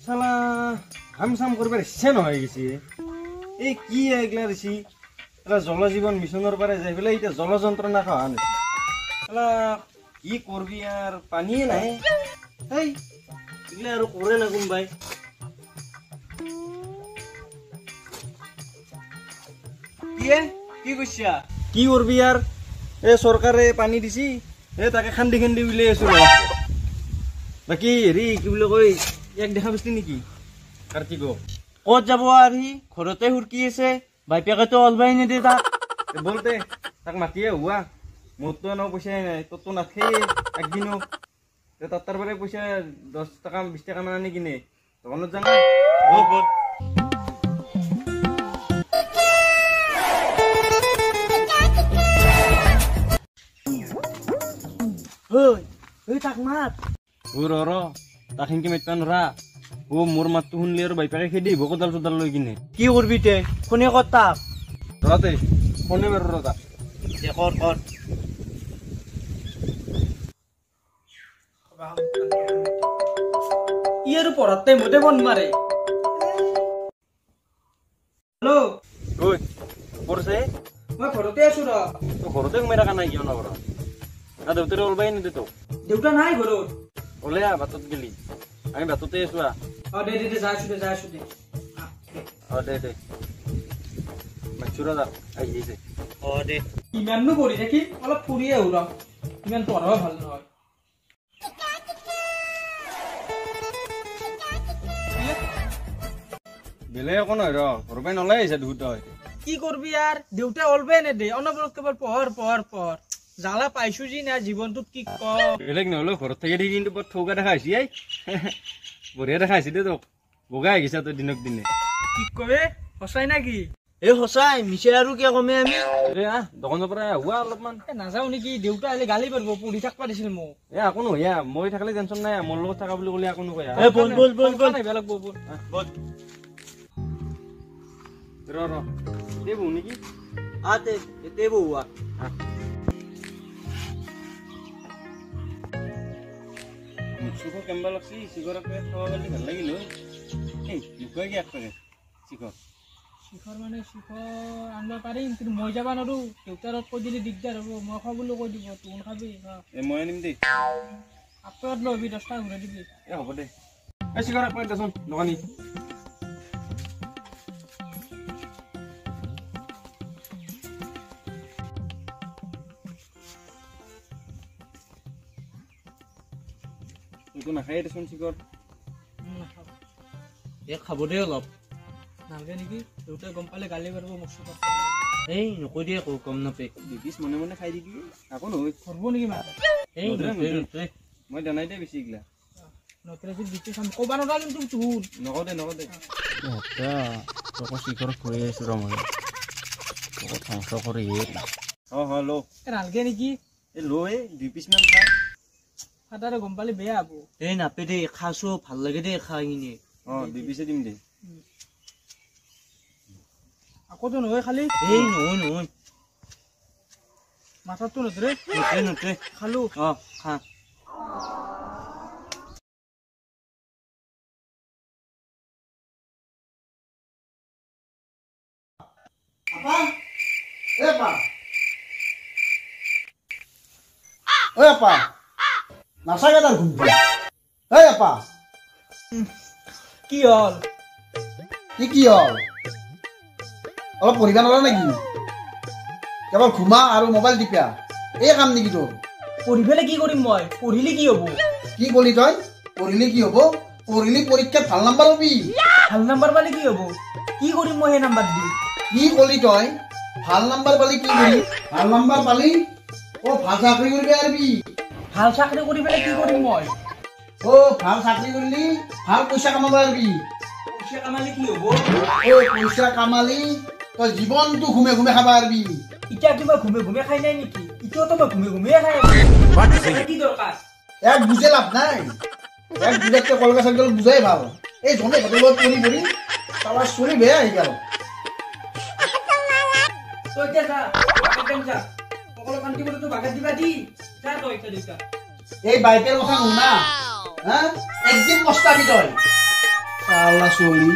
শালা হাম সাম করবার ইচ্ছা নহয় গেছি এই কি এগলা দিছি এটা জলজীবন মিশনের পারে যাই পেলে এটা জল যন্ত্রণা খাওয়া নিছি শালা কি করবি আর পানিয়ে নাই এই এগুলা আর করে না কোনবাই কি কইছা কি করবি আর এ সরকারে পানি দিছি এ তাকে খান্দি খান্দি উলিয়াই আছো বাকি হেৰি কি বুলি কয় এক দেখা পাইছিলি নেকি কাৰ্তিক ক'ত যাব আৰু সি ঘৰতে হুৰকি আছে বাইপেকেতো অলবাই নিদিয়ে তাক বলতে তাক মাতিয়ে হুৱা মোৰতো এনেও পইচাই নাই তোৰতো নাথাকেই একদিনো তাৰ পৰা পইচা 10 টকা 20 টকা মান আনি কিনে দোকানত যাম তাক মাত তাক সেনকে মাতিবা নৰা মোৰ মাতটো শুনলি আৰু বাইপাকে খেদি দিব কোদাল চোদাল লৈ কিনে কি কৰবি তে কোনে ক'ত তাক ৰতে ফোনে বাৰ ৰ তাক কৰ ই আৰু পঢ়াতে মতে ফোন মাৰে হেল্ল' ঐ পঢ়ছে মই ঘৰতে আছো ৰ তই ঘৰতে সোমাই থকা নাই কিয় নকৰ দেউতাৰে ওলবাই নিদে তোক দেউতা নাই ঘৰত ওলে আহ বাটত গেলি আমি বাটতে আছো দে যাই আছো দে দে মাছুৰা যাক আহি গৈছে দে ইমাননো পঢ়ি থাকি অলপ ফুৰিয়ে আহো ৰ ইমান পঢ়াও ভাল নহয় বেলেগ একো নহয় ৰ ঘৰৰ পৰাই নলাই আহিছে দুটা হয় কি কৰবি আৰ দেউতা অলবে নেদে অনবৰত কেৱল পঢ়ৰ জ্বালা পাইছো যি না জীৱনটোত কি ক বেলেগ নহ'লেও ঘৰত থাকি দি কিন্তু বৰ ঠৌকা দেখা হৈছে আই বঢ়িয়া দেখা হৈছে দে তোক বগা আহিছা তই দিনক দিনে কি কবে সঁচাই নাকি সঁচাই মিছে আৰু কিয় কমে আমি দোকানৰ পৰা হোৱা অলপমান নাযাও নেকি দেউতা আহিলে গালি পাৰিব পঢ়ি থাকবা দিছিল মোক একো নহয় মই থাকিলে টেনচন নাই মোৰ লগত থাকা বুলি ক'লে একো নকয় বেয়া লাগব ৰ দে বৌ নেকি আতে এতে বউয়া মুখচুখো কেম্বা লাগছি চিগৰকে খাব পাৰি ভাল লাগিল এই লুকুৱাই কি একপাকে চিখৰ মানে শিখৰ আনবা পাৰিম কিন্তু মই যাবা নোৱাৰো দেউতাৰ কৈ দিলে দিগদাৰ হ'ব মই খাব বুলি কৈ দিব তোন খাবি মই আনিম দেই আপত লবি 10 টকা ঘূৰাই দিবি হ'ব দে এই চিখৰ একপাকে দেচোন দোকানী তইতো নাখাই দেচোন চিখৰ খাব দে অলপ নালগে নেকি দেউতাই গম পালে গালি পাৰিব মোক এই নকৈ দিয়ে কম নাপে দুপিচ মনে মনে খাই দিবি একো নহয় কৰব নেকি মা মই জানাই দে বেছি এইগিলা নকৰে যদি ক'বা নোৱাৰা কিন্তু তোৰ নকওঁ দে তোক চিখৰ খুৱাই আছো ৰ মই তোক ধ্বংস কৰি ল নালগে নেকি এই লৈ 2 পিচ মান খা ফাদাৰে গম পালে বেয়া হ'ব এই নাপে দে খাছো ভাল লাগে দে খাই কিনে 2 পিচে দিম দে আকৌতো নহয় খালি এই নহয় মাথাতো নধৰে নতে খালো খা আপা নাচাগে তাৰ ঘুমটো আপা কি হ'ল কি হ'ল অলপ পঢ়িব নোৱাৰা নেকি কেৱল ঘুমা আৰু মোবাইল টিপা এই কাম নেকি তোৰ পঢ়ি পেলাই কি কৰিম মই পঢ়িলে কি হ'ব কি কলি তই পঢ়িলে কি হ'ব পঢ়িলে পৰীক্ষাত ভাল নম্বৰ পাবি ভাল নম্বৰ পালে কি হ'ব কি কৰিম মই সেই নম্বৰ দি কি কলি তই ভাল নম্বৰ পালি কি কৰি ভাল নম্বৰ পালি ভাল চাকৰি কৰিব পাৰিবি ভাল চাকৰি কৰি পেলাই কি কৰিম মই ভাল চাকৰি কৰিলি ভাল পইচা কামাব পাৰিবি পইচা কামালে কি হ'ব পইচা কামালি তই জীৱনটো ঘুমে ঘুমে খাব পাৰিবি এতিয়া কিবা ঘুমে খাই নাই নেকি এতিয়াতো মই ঘুমে খাই আছো কি দৰকাৰ এক বুজে লাভ নাই এক বুজাতকে কলগা চাইকেল বুজাই ভাল এই জনে হোটেলত পৰি তাৰ চুৰি বেয়া আহি গেল তই এতিয়া যা সকলো কান্তি তো বাগাত দিবা দি যা তই এতিয়া দেউতা এই বাইকের কথা শুনা হ্যাঁ একদিন পস্তাবি তই চালা চলি